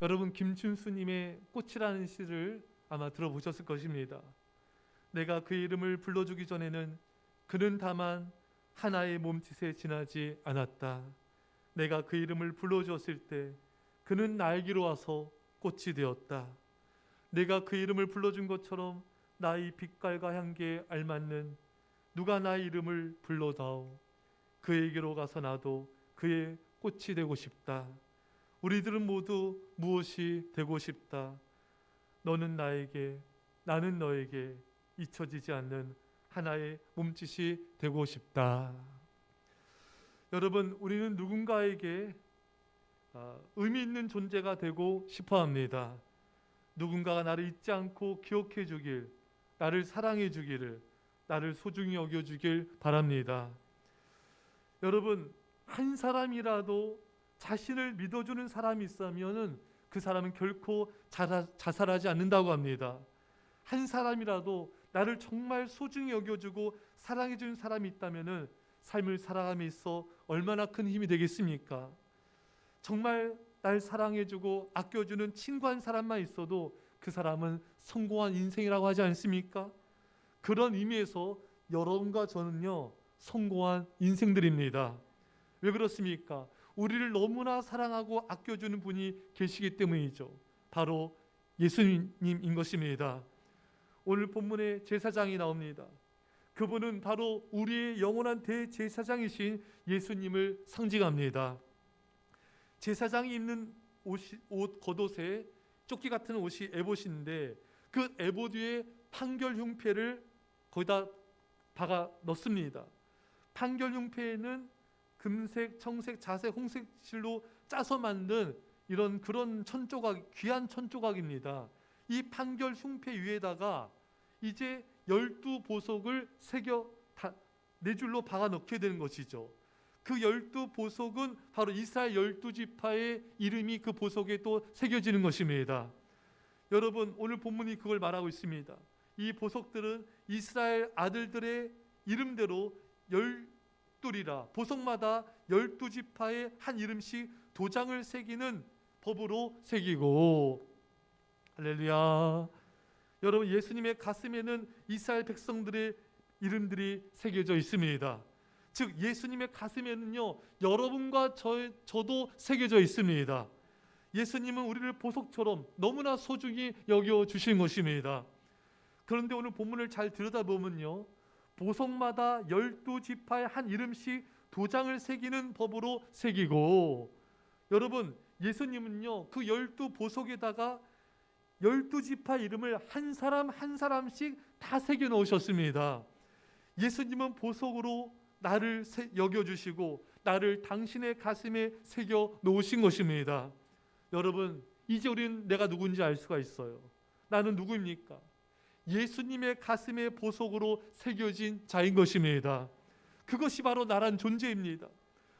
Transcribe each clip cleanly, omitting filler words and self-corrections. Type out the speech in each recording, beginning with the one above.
여러분, 김춘수님의 꽃이라는 시를 아마 들어보셨을 것입니다. 내가 그의 이름을 불러주기 전에는 그는 다만 하나의 몸짓에 지나지 않았다. 내가 그 이름을 불러주었을 때 그는 나에게로 와서 꽃이 되었다. 내가 그 이름을 불러준 것처럼 나의 빛깔과 향기에 알맞는 누가 나의 이름을 불러다오. 그에게로 가서 나도 그의 꽃이 되고 싶다. 우리들은 모두 무엇이 되고 싶다. 너는 나에게, 나는 너에게 잊혀지지 않는 하나의 몸짓이 되고 싶다. 여러분, 우리는 누군가에게 의미 있는 존재가 되고 싶어 합니다. 누군가가 나를 잊지 않고 기억해 주길, 나를 사랑해 주기를, 나를 소중히 여겨 주길 바랍니다. 여러분, 한 사람이라도 자신을 믿어주는 사람이 있으면 그 사람은 결코 자살하지 않는다고 합니다. 한 사람이라도 나를 정말 소중히 여겨주고 사랑해주는 사람이 있다면 삶을 살아감에 있어 얼마나 큰 힘이 되겠습니까? 정말 날 사랑해주고 아껴주는 친구 한 사람만 있어도 그 사람은 성공한 인생이라고 하지 않습니까? 그런 의미에서 여러분과 저는요, 성공한 인생들입니다. 왜 그렇습니까? 우리를 너무나 사랑하고 아껴주는 분이 계시기 때문이죠. 바로 예수님인 것입니다. 오늘 본문에 제사장이 나옵니다. 그분은 바로 우리의 영원한 대제사장이신 예수님을 상징합니다. 제사장이 입는 옷 겉옷에 조끼 같은 옷이 에봇인데 그 에봇 위에 판결 흉패를 거기다 박아 넣습니다. 판결 흉패에는 금색, 청색, 자색, 홍색 실로 짜서 만든 그런 천조각, 귀한 천조각입니다. 이 판결 흉패 위에다가 이제 12보석을 새겨 네 줄로 박아 넣게 되는 것이죠. 그 12보석은 바로 이스라엘 12지파의 이름이 그 보석에 또 새겨지는 것입니다. 여러분, 오늘 본문이 그걸 말하고 있습니다. 이 보석들은 이스라엘 아들들의 이름대로 12띠라 보석마다 12지파의 한 이름씩 도장을 새기는 법으로 새기고, 할렐루야. 여러분, 예수님의 가슴에는 이스라엘 백성들의 이름들이 새겨져 있습니다. 즉 예수님의 가슴에는요, 여러분과 저도 새겨져 있습니다. 예수님은 우리를 보석처럼 너무나 소중히 여겨주신 것입니다. 그런데 오늘 본문을 잘 들여다보면요, 보석마다 12지파의 한 이름씩 도장을 새기는 법으로 새기고, 여러분, 예수님은요 그 12보석에다가 12지파 이름을 한 사람 한 사람씩 다 새겨 놓으셨습니다. 예수님은 보석으로 나를 여겨주시고 나를 당신의 가슴에 새겨 놓으신 것입니다. 여러분, 이제 우리는 내가 누군지 알 수가 있어요. 나는 누구입니까? 예수님의 가슴에 보석으로 새겨진 자인 것입니다. 그것이 바로 나란 존재입니다.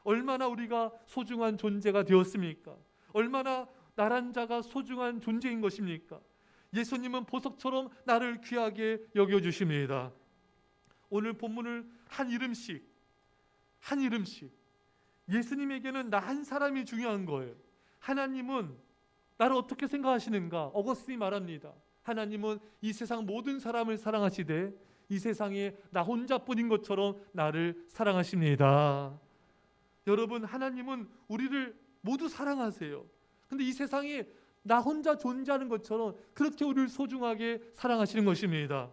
얼마나 우리가 소중한 존재가 되었습니까? 얼마나 나란 자가 소중한 존재인 것입니까? 예수님은 보석처럼 나를 귀하게 여겨주십니다. 오늘 본문을 한 이름씩 예수님에게는 나 한 사람이 중요한 거예요. 하나님은 나를 어떻게 생각하시는가? 어거스틴이 말합니다. 하나님은 이 세상 모든 사람을 사랑하시되 이 세상에 나 혼자뿐인 것처럼 나를 사랑하십니다. 여러분, 하나님은 우리를 모두 사랑하세요. 근데 이 세상에 나 혼자 존재하는 것처럼 그렇게 우리를 소중하게 사랑하시는 것입니다.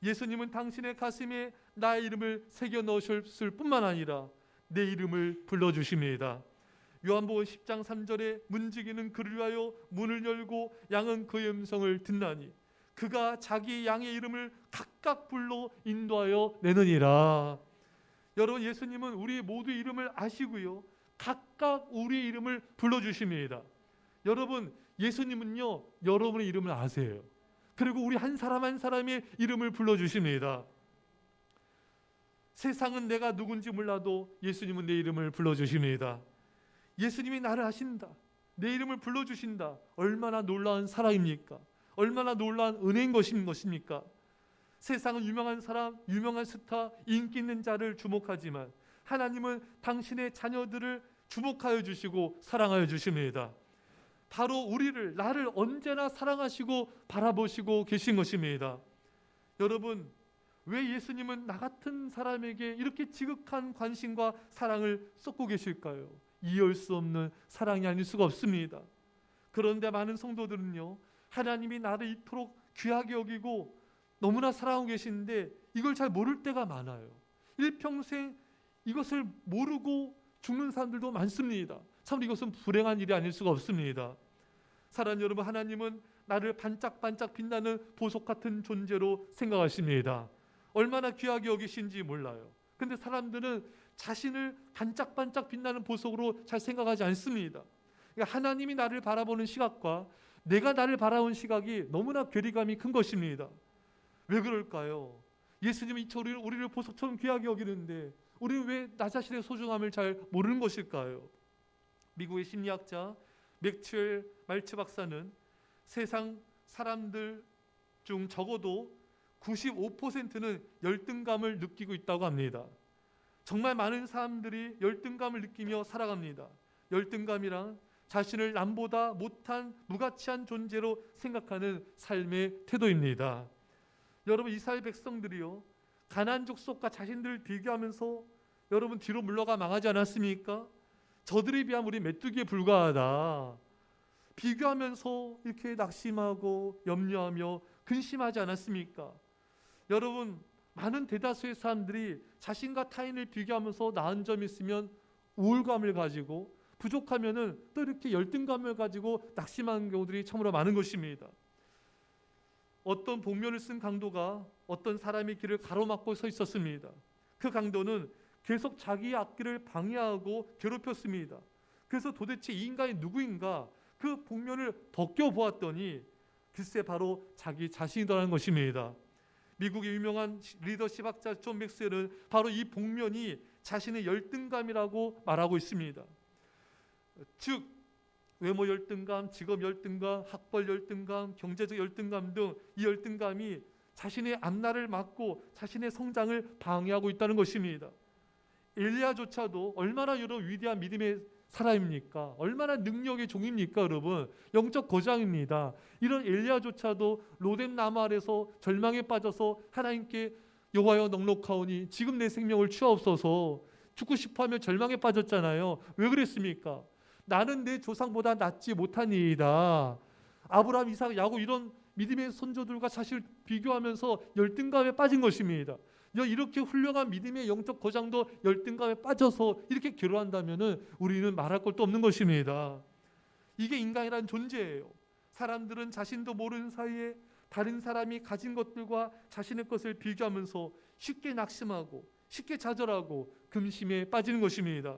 예수님은 당신의 가슴에 나의 이름을 새겨 넣으셨을 뿐만 아니라 내 이름을 불러주십니다. 요한복음 10장 3절에 문지기는 그를 위하여 문을 열고 양은 그의 음성을 듣나니 그가 자기 양의 이름을 각각 불러 인도하여 내느니라. 여러분, 예수님은 우리 모두의 이름을 아시고요, 각각 우리의 이름을 불러주십니다. 여러분, 예수님은요 여러분의 이름을 아세요. 그리고 우리 한 사람 한 사람의 이름을 불러주십니다. 세상은 내가 누군지 몰라도 예수님은 내 이름을 불러주십니다. 예수님이 나를 아신다, 내 이름을 불러주신다. 얼마나 놀라운 사랑입니까? 얼마나 놀라운 은혜인 것입니까? 세상은 유명한 사람, 유명한 스타, 인기 있는 자를 주목하지만 하나님은 당신의 자녀들을 주목하여 주시고 사랑하여 주십니다. 바로 우리를, 나를 언제나 사랑하시고 바라보시고 계신 것입니다. 여러분, 왜 예수님은 나 같은 사람에게 이렇게 지극한 관심과 사랑을 쏟고 계실까요? 이해할 수 없는 사랑이 아닐 수가 없습니다. 그런데 많은 성도들은요, 하나님이 나를 이토록 귀하게 여기고 너무나 사랑하고 계시는데 이걸 잘 모를 때가 많아요. 일평생 이것을 모르고 죽는 사람들도 많습니다. 참 이것은 불행한 일이 아닐 수가 없습니다. 사랑하는 여러분, 하나님은 나를 반짝반짝 빛나는 보석 같은 존재로 생각하십니다. 얼마나 귀하게 여기신지 몰라요. 근데 사람들은 자신을 반짝반짝 빛나는 보석으로 잘 생각하지 않습니다. 그러니까 하나님이 나를 바라보는 시각과 내가 나를 바라보는 시각이 너무나 괴리감이 큰 것입니다. 왜 그럴까요? 예수님이 우리를 보석처럼 귀하게 여기는데 우리는 왜 나 자신의 소중함을 잘 모르는 것일까요? 미국의 심리학자 맥스웰 말츠 박사는 세상 사람들 중 적어도 95%는 열등감을 느끼고 있다고 합니다. 정말 많은 사람들이 열등감을 느끼며 살아갑니다. 열등감이란 자신을 남보다 못한 무가치한 존재로 생각하는 삶의 태도입니다. 여러분, 이스라엘 백성들이요, 가나안 족속과 자신들을 비교하면서 여러분 뒤로 물러가 망하지 않았습니까? 저들에 비하면 우리 메뚜기에 불과하다. 비교하면서 이렇게 낙심하고 염려하며 근심하지 않았습니까? 여러분, 많은 대다수의 사람들이 자신과 타인을 비교하면서 나은 점이 있으면 우울감을 가지고, 부족하면은 또 이렇게 열등감을 가지고 낙심하는 경우들이 참으로 많은 것입니다. 어떤 복면을 쓴 강도가 어떤 사람의 길을 가로막고 서 있었습니다. 그 강도는 계속 자기의 앞길을 방해하고 괴롭혔습니다. 그래서 도대체 이 인간이 누구인가, 그 복면을 벗겨보았더니 글쎄 바로 자기 자신이더라는 것입니다. 미국의 유명한 리더십 학자 존 맥스웰은 바로 이 복면이 자신의 열등감이라고 말하고 있습니다. 즉 외모 열등감, 직업 열등감, 학벌 열등감, 경제적 열등감 등 이 열등감이 자신의 앞날을 막고 자신의 성장을 방해하고 있다는 것입니다. 엘리야조차도 얼마나 여러분 위대한 믿음의 사람입니까? 얼마나 능력의 종입니까? 여러분, 영적 거장입니다. 이런 엘리야조차도 로뎀 나무 아래서 절망에 빠져서 하나님께 여호와여 넉넉하오니 지금 내 생명을 취하옵소서 죽고 싶어하며 절망에 빠졌잖아요. 왜 그랬습니까? 나는 내 조상보다 낫지 못하니이다. 아브라함, 이삭, 야곱 이런 믿음의 선조들과 사실 비교하면서 열등감에 빠진 것입니다. 이렇게 훌륭한 믿음의 영적 거장도 열등감에 빠져서 이렇게 괴로워한다면 우리는 말할 것도 없는 것입니다. 이게 인간이란 존재예요. 사람들은 자신도 모르는 사이에 다른 사람이 가진 것들과 자신의 것을 비교하면서 쉽게 낙심하고 쉽게 좌절하고 근심에 빠지는 것입니다.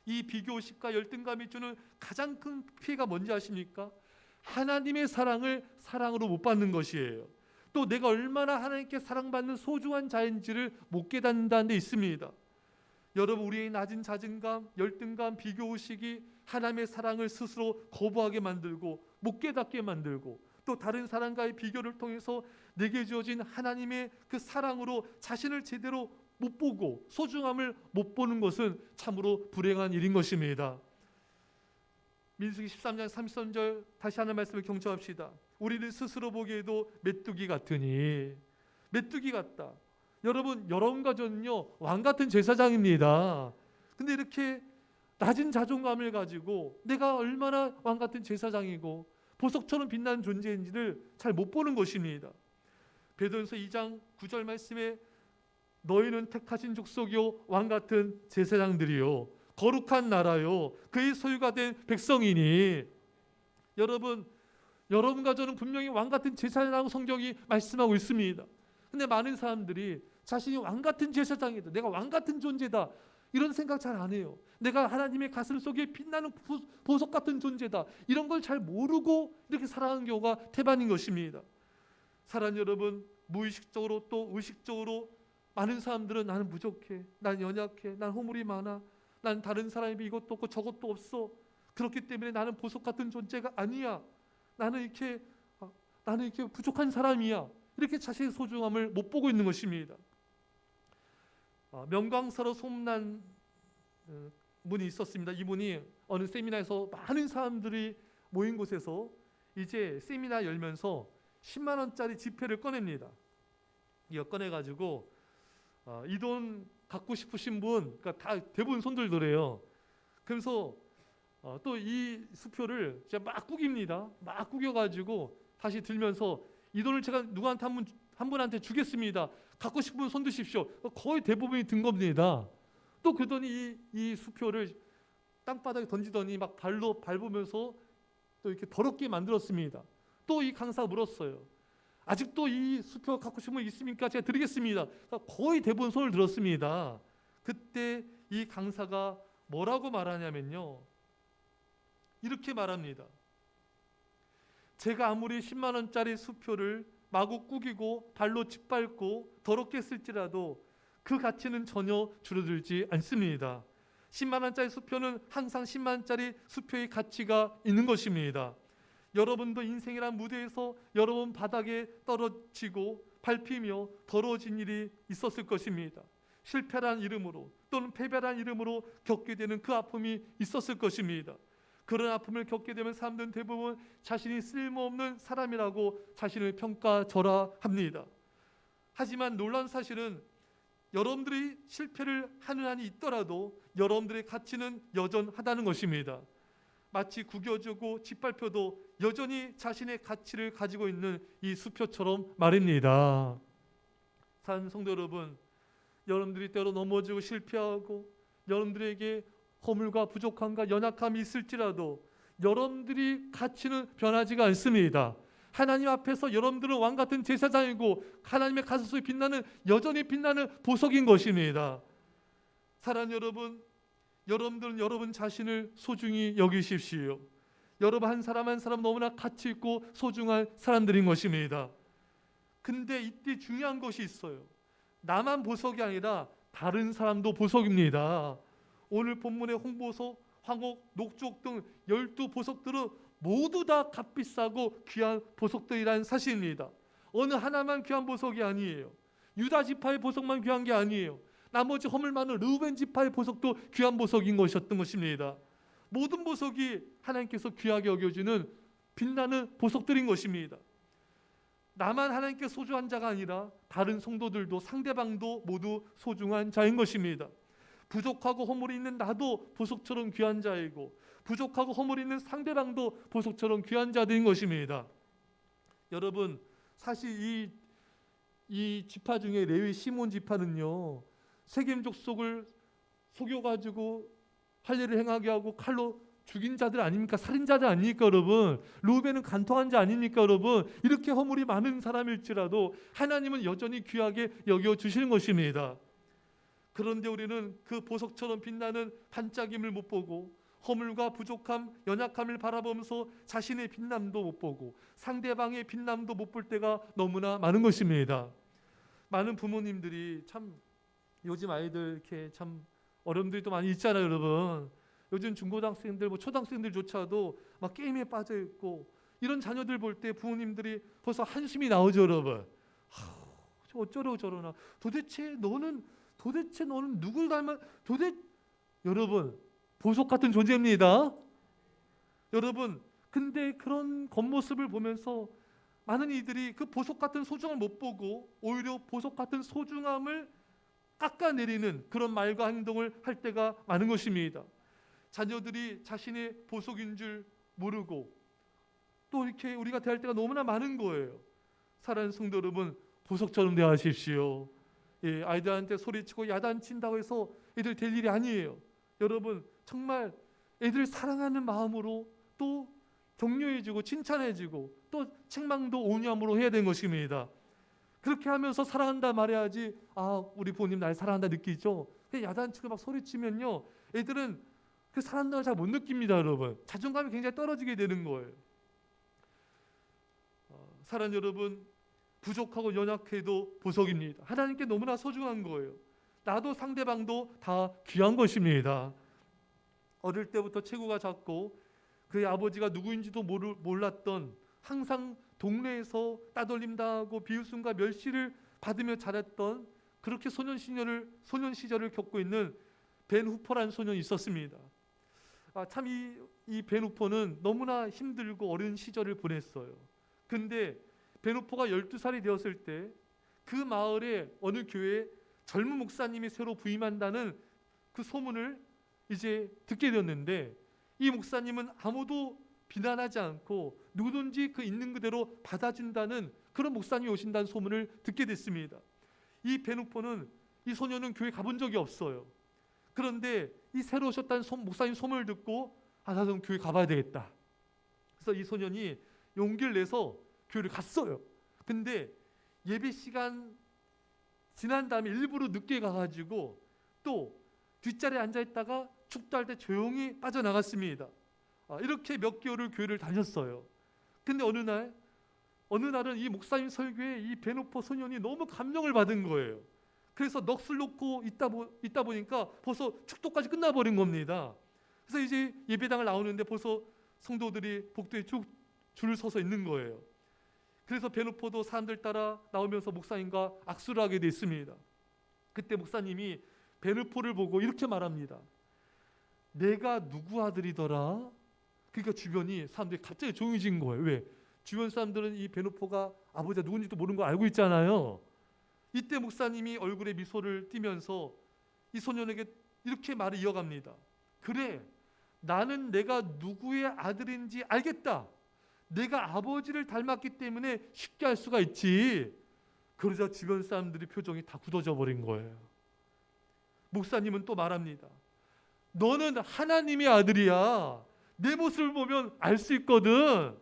이 비교의식과 열등감이 주는 가장 큰 피해가 뭔지 아십니까? 하나님의 사랑을 사랑으로 못 받는 것이에요. 또 내가 얼마나 하나님께 사랑받는 소중한 자인지를 못 깨닫는다는 데 있습니다. 여러분, 우리의 낮은 자존감, 열등감, 비교의식이 하나님의 사랑을 스스로 거부하게 만들고 못 깨닫게 만들고 또 다른 사람과의 비교를 통해서 내게 주어진 하나님의 그 사랑으로 자신을 제대로 못 보고 소중함을 못 보는 것은 참으로 불행한 일인 것입니다. 민수기 13장 33절 다시 하는 말씀을 경청합시다. 우리는 스스로 보기에도 메뚜기 같으니, 메뚜기 같다. 여러분과 저는요 왕 같은 제사장입니다. 근데 이렇게 낮은 자존감을 가지고 내가 얼마나 왕 같은 제사장이고 보석처럼 빛나는 존재인지를 잘 못 보는 것입니다. 베드로전서 2장 9절 말씀에 너희는 택하신 족속이요 왕 같은 제사장들이요 거룩한 나라요 그의 소유가 된 백성이니. 여러분과 저는 분명히 왕 같은 제사장이라고 성경이 말씀하고 있습니다. 근데 많은 사람들이 자신이 왕 같은 제사장이다, 내가 왕 같은 존재다, 이런 생각 잘 안 해요. 내가 하나님의 가슴 속에 빛나는 보석 같은 존재다, 이런 걸 잘 모르고 이렇게 살아가는 경우가 태반인 것입니다. 사랑하는 여러분, 무의식적으로 또 의식적으로 많은 사람들은 나는 부족해, 난 연약해, 난 허물이 많아, 난 다른 사람이 이것도 없고 저것도 없어, 그렇기 때문에 나는 보석 같은 존재가 아니야, 나는 이렇게 부족한 사람이야, 이렇게 자신의 소중함을 못 보고 있는 것입니다. 명광사로 소문난 분이 있었습니다. 이분이 어느 세미나에서 많은 사람들이 모인 곳에서 이제 세미나 열면서 10만 원짜리 지폐를 꺼냅니다. 이거 꺼내가지고 이 돈 갖고 싶으신 분, 그러니까 다 대부분 손들 더래요. 그래서 또 이 수표를 제가 막 구깁니다. 막 구겨가지고 다시 들면서 이 돈을 제가 누구한테 한 분한테 주겠습니다. 갖고 싶은 분 손 드십시오. 거의 대부분이 든 겁니다. 또 그러더니 이 수표를 땅바닥에 던지더니 막 발로 밟으면서 또 이렇게 더럽게 만들었습니다. 또 이 강사가 물었어요. 아직도 이 수표 갖고 싶은 분 있습니까? 제가 드리겠습니다. 거의 대부분 손을 들었습니다. 그때 이 강사가 뭐라고 말하냐면요, 이렇게 말합니다. 제가 아무리 10만 원짜리 수표를 마구 구기고 발로 짓밟고 더럽게 쓸지라도 그 가치는 전혀 줄어들지 않습니다. 10만 원짜리 수표는 항상 10만 원짜리 수표의 가치가 있는 것입니다. 여러분도 인생이란 무대에서 여러 번 바닥에 떨어지고 밟히며 더러워진 일이 있었을 것입니다. 실패란 이름으로 또는 패배란 이름으로 겪게 되는 그 아픔이 있었을 것입니다. 그런 아픔을 겪게 되면 사람들은 대부분 자신이 쓸모없는 사람이라고 자신을 평가절하합니다. 하지만 놀라운 사실은 여러분들이 실패를 하는 한이 있더라도 여러분들의 가치는 여전하다는 것입니다. 마치 구겨지고 짓밟혀도 여전히 자신의 가치를 가지고 있는 이 수표처럼 말입니다. 사랑하는 성도 여러분, 여러분들이 때로 넘어지고 실패하고 여러분들에게 허물과 부족함과 연약함이 있을지라도 여러분들이 가치는 변하지가 않습니다. 하나님 앞에서 여러분들은 왕같은 제사장이고 하나님의 가슴 속에 빛나는, 여전히 빛나는 보석인 것입니다. 사랑하는 여러분, 여러분들은 여러분 자신을 소중히 여기십시오. 여러분 한 사람 한 사람 너무나 가치 있고 소중한 사람들인 것입니다. 근데 이때 중요한 것이 있어요. 나만 보석이 아니라 다른 사람도 보석입니다. 오늘 본문의 홍보석, 황옥, 녹족 등 12보석들은 모두 다 값비싸고 귀한 보석들이라는 사실입니다. 어느 하나만 귀한 보석이 아니에요. 유다 지파의 보석만 귀한 게 아니에요. 나머지 허물 많은 르우벤 지파의 보석도 귀한 보석인 것이었던 것입니다. 모든 보석이 하나님께서 귀하게 여겨주는 빛나는 보석들인 것입니다. 나만 하나님께 소중한 자가 아니라 다른 성도들도 상대방도 모두 소중한 자인 것입니다. 부족하고 허물이 있는 나도 보석처럼 귀한 자이고 부족하고 허물이 있는 상대방도 보석처럼 귀한 자들인 것입니다. 여러분, 사실 이 지파 중에 레위 시몬 지파는요, 세겜 족속을 속여가지고 할례를 행하게 하고 칼로 죽인 자들 아닙니까? 살인자들 아닙니까 여러분? 루벤은 간통한 자 아닙니까 여러분? 이렇게 허물이 많은 사람일지라도 하나님은 여전히 귀하게 여겨주시는 것입니다. 그런데 우리는 그 보석처럼 빛나는 반짝임을 못 보고 허물과 부족함, 연약함을 바라보면서 자신의 빛남도 못 보고 상대방의 빛남도 못 볼 때가 너무나 많은 것입니다. 많은 부모님들이 참 요즘 아이들 이렇게 참 어려움들이 또 많이 있잖아요 여러분. 요즘 중고등학생들, 초등학생들조차도 막 게임에 빠져 있고 이런 자녀들 볼 때 부모님들이 벌써 한숨이 나오죠 여러분. 어쩌려고 저러나. 도대체 너는 누굴 닮아? 여러분, 보석 같은 존재입니다. 여러분, 근데 그런 겉모습을 보면서 많은 이들이 그 보석 같은 소중함을 못 보고 오히려 보석 같은 소중함을 깎아내리는 그런 말과 행동을 할 때가 많은 것입니다. 자녀들이 자신의 보석인 줄 모르고 또 이렇게 우리가 대할 때가 너무나 많은 거예요. 사랑하는 성도 여러분, 보석처럼 대하십시오. 예, 아이들한테 소리치고 야단친다고 해서 애들 될 일이 아니에요. 여러분, 정말 애들 사랑하는 마음으로 또 격려해주고 칭찬해주고 또 책망도 온유함으로 해야 되는 것입니다. 그렇게 하면서 사랑한다 말해야지. 우리 부모님 날 사랑한다 느끼죠. 야단치고 막 소리치면요, 애들은 그 사랑한다를 잘 못 느낍니다. 여러분, 자존감이 굉장히 떨어지게 되는 거예요. 사랑 여러분, 부족하고 연약해도 보석입니다. 하나님께 너무나 소중한 거예요. 나도 상대방도 다 귀한 것입니다. 어릴 때부터 체구가 작고 그의 아버지가 누구인지도 몰랐던, 항상 동네에서 따돌림당하고 비웃음과 멸시를 받으며 자랐던, 그렇게 소년 시절을 겪고 있는 벤 후퍼라는 소년이 있었습니다. 참 이 이 베누포는 너무나 힘들고 어려운 시절을 보냈어요. 근데 베누포가 12살이 되었을 때 그 마을에 어느 교회에 젊은 목사님이 새로 부임한다는 그 소문을 이제 듣게 되었는데, 이 목사님은 아무도 비난하지 않고 누구든지 그 있는 그대로 받아준다는 그런 목사님이 오신다는 소문을 듣게 됐습니다. 이 베누포는, 이 소년은 교회 가본 적이 없어요. 그런데 이 새로 오셨다는 목사님 소문을 듣고 나도 교회 가봐야 되겠다. 그래서 이 소년이 용기를 내서 교회를 갔어요. 근데 예배 시간 지난 다음에 일부러 늦게 가가지고 또 뒷자리에 앉아있다가 축도할 때 조용히 빠져나갔습니다. 이렇게 몇 개월을 교회를 다녔어요. 근데 어느 날은 이 목사님 설교에 이 베누포 소년이 너무 감명을 받은 거예요. 그래서 넋을 놓고 있다 보니까 벌써 축도까지 끝나버린 겁니다. 그래서 이제 예배당을 나오는데 벌써 성도들이 복도에 쭉 줄을 서서 있는 거예요. 그래서 베누포도 사람들 따라 나오면서 목사님과 악수를 하게 됐습니다. 그때 목사님이 베누포를 보고 이렇게 말합니다. 내가 누구 아들이더라? 그러니까 주변이 사람들이 갑자기 조용해진 거예요. 왜? 주변 사람들은 이 베누포가 아버지가 누군지도 모르는 걸 알고 있잖아요. 이때 목사님이 얼굴에 미소를 띠면서 이 소년에게 이렇게 말을 이어갑니다. 그래, 나는 내가 누구의 아들인지 알겠다. 내가 아버지를 닮았기 때문에 쉽게 알 수가 있지. 그러자 주변 사람들의 표정이 다 굳어져 버린 거예요. 목사님은 또 말합니다. 너는 하나님의 아들이야. 내 모습을 보면 알 수 있거든.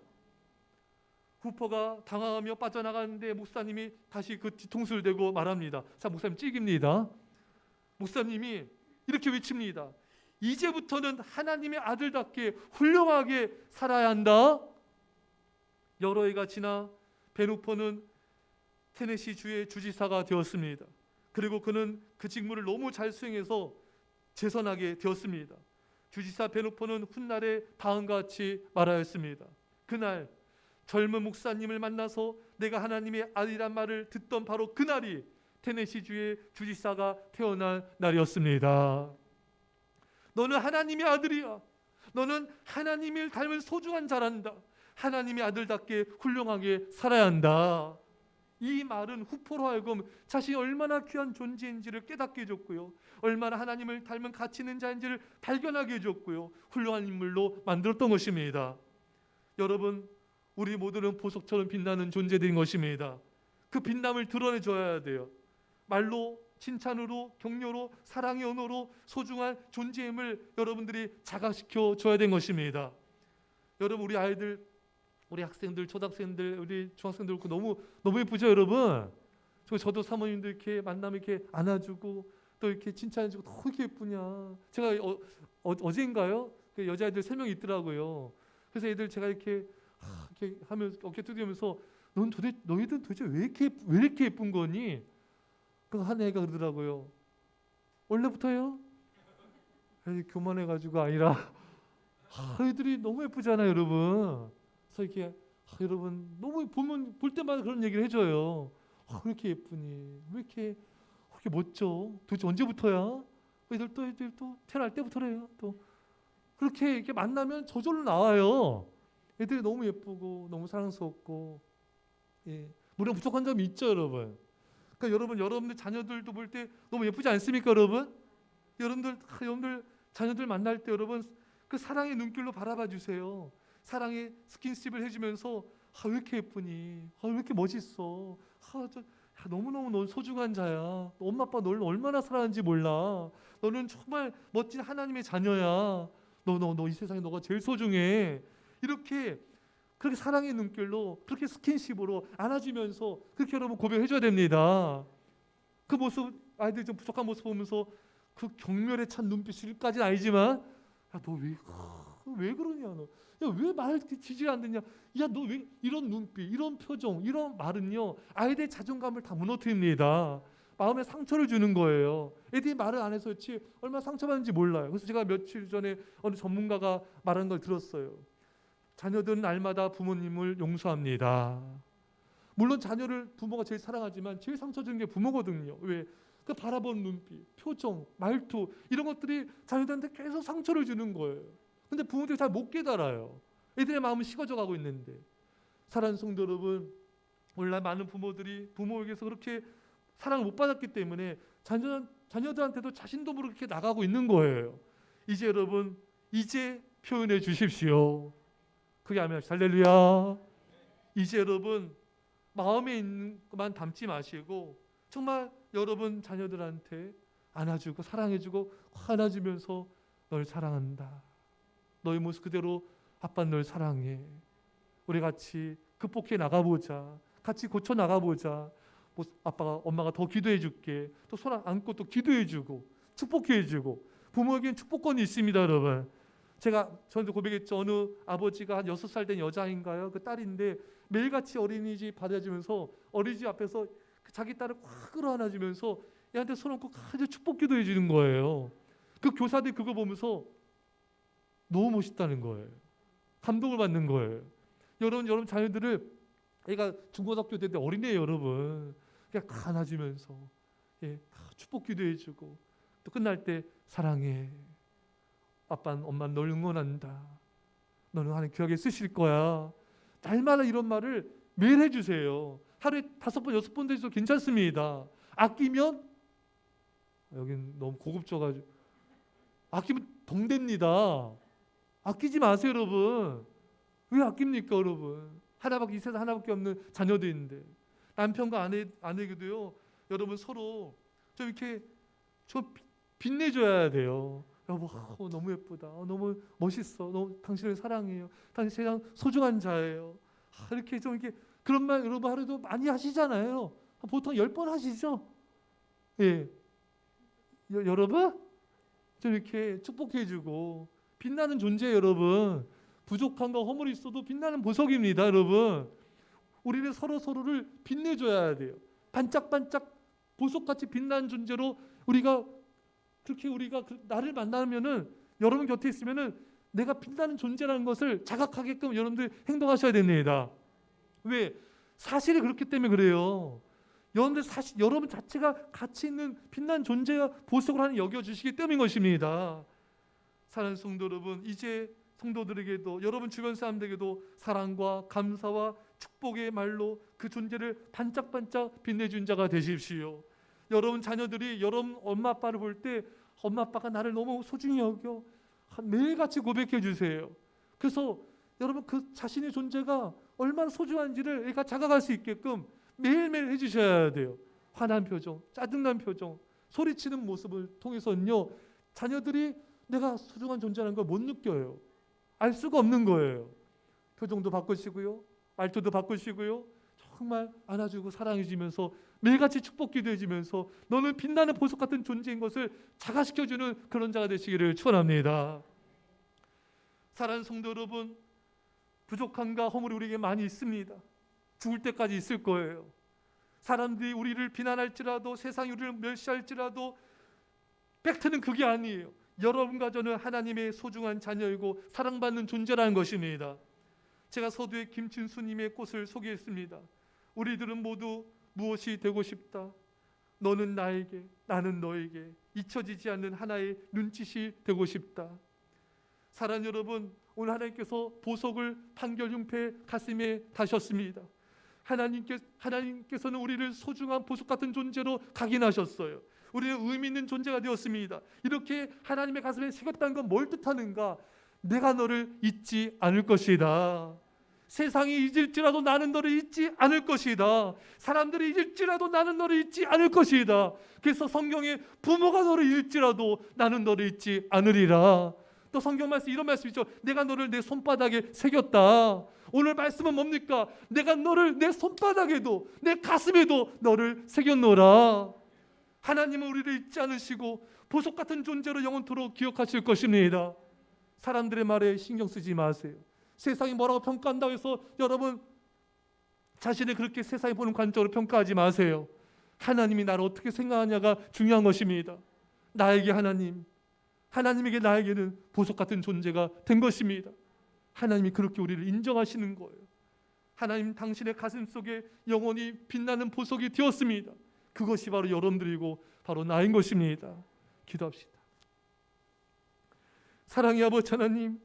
후퍼가 당황하며 빠져나가는데 목사님이 다시 그 뒤통수를 대고 말합니다. 자, 목사님 찍입니다. 목사님이 이렇게 외칩니다. 이제부터는 하나님의 아들답게 훌륭하게 살아야 한다. 여러 해가 지나 베누포는 테네시 주의 주지사가 되었습니다. 그리고 그는 그 직무를 너무 잘 수행해서 재선하게 되었습니다. 주지사 베누포는 훗날에 다음과 같이 말하였습니다. 그날 젊은 목사님을 만나서 내가 하나님의 아들이란 말을 듣던 바로 그날이 테네시주의 주지사가 태어난 날이었습니다. 너는 하나님의 아들이야. 너는 하나님을 닮은 소중한 자란다. 하나님의 아들답게 훌륭하게 살아야 한다. 이 말은 후포로 하여금 자신이 얼마나 귀한 존재인지를 깨닫게 해줬고요, 얼마나 하나님을 닮은 가치 있는 자인지를 발견하게 해줬고요, 훌륭한 인물로 만들었던 것입니다. 여러분, 우리 모두는 보석처럼 빛나는 존재들인 것입니다. 그 빛남을 드러내줘야 돼요. 말로, 칭찬으로, 격려로, 사랑의 언어로 소중한 존재임을 여러분들이 자각시켜 줘야 되는 것입니다. 여러분, 우리 아이들, 우리 학생들, 초등학생들, 우리 중학생들 너무 예쁘죠, 여러분? 저도 사모님들 이렇게 만나면 이렇게 안아주고 또 이렇게 칭찬해주고 너무 이렇게 예쁘냐. 제가 어제인가요? 그 여자애들 3명 있더라고요. 그래서 애들 제가 이렇게 하면서 어깨 두드리면서 너희들 도대체 왜 이렇게 예쁜 거니? 그 한 애가 그러더라고요. 원래부터요? 에이, 교만해가지고 아니라 애들이 너무 예쁘잖아요, 여러분. 그래서 이렇게 여러분 너무 볼 때마다 그런 얘기를 해줘요. 왜 이렇게 예쁘니? 왜 이렇게 멋져? 도대체 언제부터야? 애들 또 태어날 때부터래요. 또 그렇게 이렇게 만나면 저절로 나와요. 애들이 너무 예쁘고 너무 사랑스럽고, 예. 물론 부족한 점이 있죠, 여러분. 그러니까 여러분들 자녀들도 볼 때 너무 예쁘지 않습니까, 여러분? 여러분들 자녀들 만날 때 여러분 그 사랑의 눈길로 바라봐 주세요. 사랑의 스킨십을 해주면서 왜 이렇게 예쁘니? 왜 이렇게 멋있어? 너무너무 넌 소중한 자야. 엄마 아빠 너를 얼마나 사랑하는지 몰라. 너는 정말 멋진 하나님의 자녀야. 너 이 세상에 너가 제일 소중해. 이렇게 그렇게 사랑의 눈길로, 그렇게 스킨십으로 안아주면서 그렇게 여러분 고백해줘야 됩니다. 그 모습, 아이들 좀 부족한 모습 보면서 그 경멸에 찬 눈빛일까지는 아니지만, 너 왜 그러냐, 너. 야, 왜 말 지지가 안 듣냐. 야, 너 왜 이런 눈빛, 이런 표정, 이런 말은요, 아이들의 자존감을 다 무너뜨립니다. 마음에 상처를 주는 거예요. 애들이 말을 안 해서 그렇지 얼마나 상처받는지 몰라요. 그래서 제가 며칠 전에 어느 전문가가 말한 걸 들었어요. 자녀들은 날마다 부모님을 용서합니다. 물론 자녀를 부모가 제일 사랑하지만 제일 상처 주는 게 부모거든요. 왜? 그 바라보는 눈빛, 표정, 말투 이런 것들이 자녀들한테 계속 상처를 주는 거예요. 근데 부모들이 잘 못 깨달아요. 애들의 마음은 식어져 가고 있는데. 사랑하는 성도 여러분, 오늘날 많은 부모들이 부모에게서 그렇게 사랑을 못 받았기 때문에 자녀들한테도 자신도 모르게 그렇게 나가고 있는 거예요. 이제 여러분, 이제 표현해 주십시오. 그게 아멘. 할렐루야. 이제 여러분, 마음에 있는 것만 담지 마시고 정말 여러분 자녀들한테 안아주고 사랑해주고 안아주면서 널 사랑한다. 너의 모습 그대로 아빠는 널 사랑해. 우리 같이 극복해 나가보자. 같이 고쳐 나가보자. 뭐 아빠가 엄마가 더 기도해 줄게. 또 손 안고 또 기도해 주고 축복해 주고. 부모에게는 축복권이 있습니다, 여러분. 제가 저한테 고백했죠. 어느 아버지가 한 6살 된 여자인가요? 그 딸인데 매일같이 어린이집 받아주면서 어린이집 앞에서 자기 딸을 꽉 끌어안아주면서 얘한테 손 얹고 아주 축복 기도해 주는 거예요. 그 교사들이 그거 보면서 너무 멋있다는 거예요. 감동을 받는 거예요. 여러분 자녀들을 애가 중고등학교 때 어린애예요, 여러분. 그냥 안아주면서 축복 기도해주고 또 끝날 때 사랑해. 아빠는 엄마는 널 응원한다. 너는 하나님 귀하게 쓰실 거야. 날마다 이런 말을 매일 해주세요. 하루에 5번, 6번 돼도 괜찮습니다. 아끼면 여긴 너무 고급져가지고 아끼면 동됩니다. 아끼지 마세요, 여러분. 왜 아낍니까, 여러분? 이 세상 하나밖에 없는 자녀도 있는데 남편과 아내에게도요. 여러분 서로 좀 이렇게 좀 빛내줘야 돼요. 여보, 너무 예쁘다. 너무 멋있어. 당신을 사랑해요. 당신 세상 소중한 자예요. 이렇게 좀 이렇게 그런 말 여러분 하루도 많이 하시잖아요. 보통 10번 하시죠. 예, 여러분 좀 이렇게 축복해주고 빛나는 존재 여러분. 부족함과 허물이 있어도 빛나는 보석입니다, 여러분. 우리는 서로를 빛내줘야 돼요. 반짝반짝 보석같이 빛나는 존재로 우리가 나를 만나면은 여러분 곁에 있으면은 내가 빛나는 존재라는 것을 자각하게끔 여러분들 행동하셔야 됩니다. 왜? 사실이 그렇기 때문에 그래요. 여러분 자체가 가치 있는 빛난 존재와 보석을 하나님 여겨주시기 때문인 것입니다. 사랑하는 성도 여러분, 이제 성도들에게도 여러분 주변 사람들에게도 사랑과 감사와 축복의 말로 그 존재를 반짝반짝 빛내준 자가 되십시오. 여러분 자녀들이 여러분 엄마 아빠를 볼 때 엄마 아빠가 나를 너무 소중히 여겨 매일같이 고백해 주세요. 그래서 여러분 그 자신의 존재가 얼마나 소중한지를 애가 자각할 수 있게끔 매일매일 해주셔야 돼요. 화난 표정, 짜증난 표정, 소리치는 모습을 통해서는요 자녀들이 내가 소중한 존재라는 걸 못 느껴요. 알 수가 없는 거예요. 표정도 바꾸시고요, 말투도 바꾸시고요, 정말 안아주고 사랑해주면서 매일같이 축복 기도해주면서 너는 빛나는 보석 같은 존재인 것을 자각시켜주는 그런 자가 되시기를 축원합니다. 사랑하는 성도 여러분, 부족함과 허물이 우리에게 많이 있습니다. 죽을 때까지 있을 거예요. 사람들이 우리를 비난할지라도 세상이 우리를 멸시할지라도 팩트는 그게 아니에요. 여러분과 저는 하나님의 소중한 자녀이고 사랑받는 존재라는 것입니다. 제가 서두에 김진수님의 꽃을 소개했습니다. 우리들은 모두 무엇이 되고 싶다. 너는 나에게, 나는 너에게 잊혀지지 않는 하나의 눈짓이 되고 싶다. 사랑하는 여러분, 오늘 하나님께서 보석을 판결 흉패 가슴에 다셨습니다. 하나님께서는 우리를 소중한 보석 같은 존재로 각인하셨어요. 우리는 의미 있는 존재가 되었습니다. 이렇게 하나님의 가슴에 새겼다는 건 뭘 뜻하는가? 내가 너를 잊지 않을 것이다. 세상이 잊을지라도 나는 너를 잊지 않을 것이다. 사람들이 잊을지라도 나는 너를 잊지 않을 것이다. 그래서 성경에 부모가 너를 잊을지라도 나는 너를 잊지 않으리라. 또 성경 말씀 이런 말씀 있죠. 내가 너를 내 손바닥에 새겼다. 오늘 말씀은 뭡니까? 내가 너를 내 손바닥에도 내 가슴에도 너를 새겼노라. 하나님은 우리를 잊지 않으시고 보석 같은 존재로 영원토록 기억하실 것입니다. 사람들의 말에 신경 쓰지 마세요. 세상이 뭐라고 평가한다고 해서 여러분 자신을 그렇게 세상이 보는 관점으로 평가하지 마세요. 하나님이 나를 어떻게 생각하냐가 중요한 것입니다. 나에게 하나님에게 나에게는 보석 같은 존재가 된 것입니다. 하나님이 그렇게 우리를 인정하시는 거예요. 하나님 당신의 가슴 속에 영원히 빛나는 보석이 되었습니다. 그것이 바로 여러분들이고 바로 나인 것입니다. 기도합시다. 사랑의 아버지 하나님,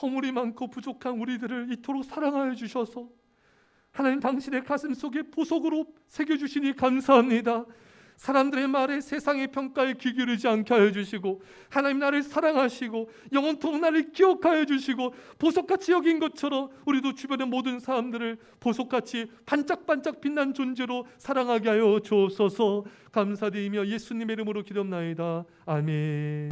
허물이 많고 부족한 우리들을 이토록 사랑하여 주셔서 하나님 당신의 가슴 속에 보석으로 새겨주시니 감사합니다. 사람들의 말에 세상의 평가에 귀 기울이지 않게 하여 주시고 하나님 나를 사랑하시고 영원토록 나를 기억하여 주시고 보석같이 여긴 것처럼 우리도 주변의 모든 사람들을 보석같이 반짝반짝 빛난 존재로 사랑하게 하여 주옵소서. 감사드리며 예수님의 이름으로 기도합나이다. 아멘.